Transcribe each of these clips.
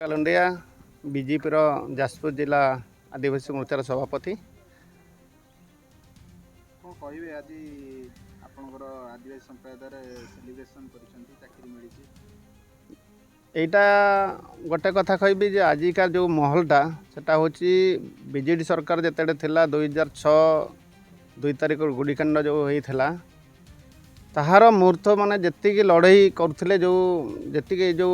Kalundia BJP Jajpur जिला आदिवासी मोर्चार सभापति। कौन कहे आज आपणकर आदिवासी संप्रदाय सेलिब्रेशन चाकरी मिली एटा गोटे कथा कहबी जे आजिका जो महलटा सेटा होची बीजेडी सरकार जेतेडे थिला 2006 2 तारिख गुड़ीकांड जो होता ताहार मुहूर्त माने जेतिकी लड़ाई करथिले जो जेतिकी जो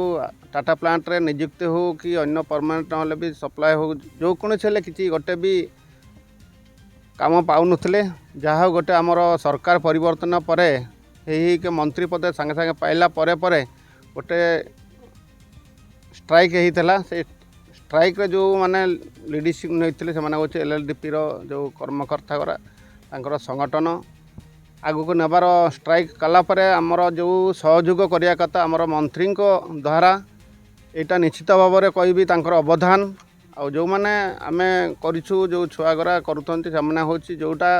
टाटा प्लांट रे नियुक्ति हो कि अन्य परमानेंट ना भी सप्लाय हो जो कौन से किसी गोटे भी काम पाउनथिले जहाँ गोटे आमर सरकार परिवर्तन पर के मंत्री पद सांगे सांगे पाइला परे परे गोटे स्ट्राइक होता से स्ट्राइक रे जो माने लीडरशिप नहीं से एलएलडीपी जो कर्मकर्ता गुरा संगठन आगक नेबार स्ट्राइक कलापर आमर जो सहयोग करिया कथा आमर मंत्री द्वारा यहाँ निश्चित भाव में कहबी अवदान आ जो मैंने आम करूँ जो छुआगरा करुँच जोटा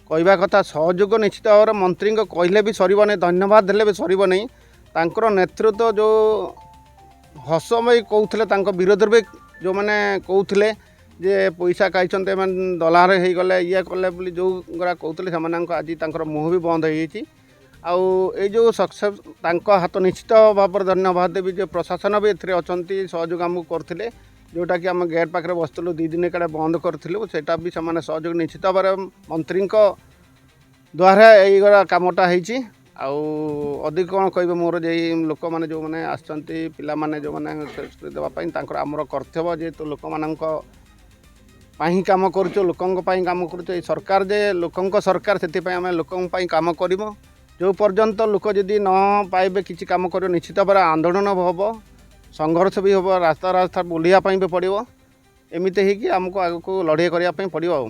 कहवा कथा सहयोग निश्चित भाव में मंत्री कहले भी सर नहीं धन्यवाद देले भी सर नहीं तांकर नेतृत्व जो हसमय कहते विरोध भी जो मैंने कहते जे पैसा खाई दलार हो गले ये कले बोली जो गुरा कहते से आज तंकर मुँह भी बंद हो जो सक्सेस हाथ निश्चित भाव में धन्यवाद देवी जो प्रशासन भी ए अच्छा सहयोग आमको करते जोटा कि आम गेट पाखे बसलु 2 दिन काड़े बंद करूँ से सहयोग निश्चित भाव में मंत्री द्वारा यही कमटा होती अधिक कौन कह मोर जे लोक मैंने जो मैंने आसती पाने जो मैंने देवाई आमर कर्तव्य जेहेतु लोक मान काम करूँ लोकों काम करूँ सरकार जे लोकों सरकार से आम लोकों काम कर जो पर्यंत लोक जदि न पाइबे किसी काम कर निश्चित भाव आंदोलन हम संघर्ष भी हम रास्ता रास्ता बुलायापी भी पड़ो एमती होमको आगे लड़ाई करने पड़ो।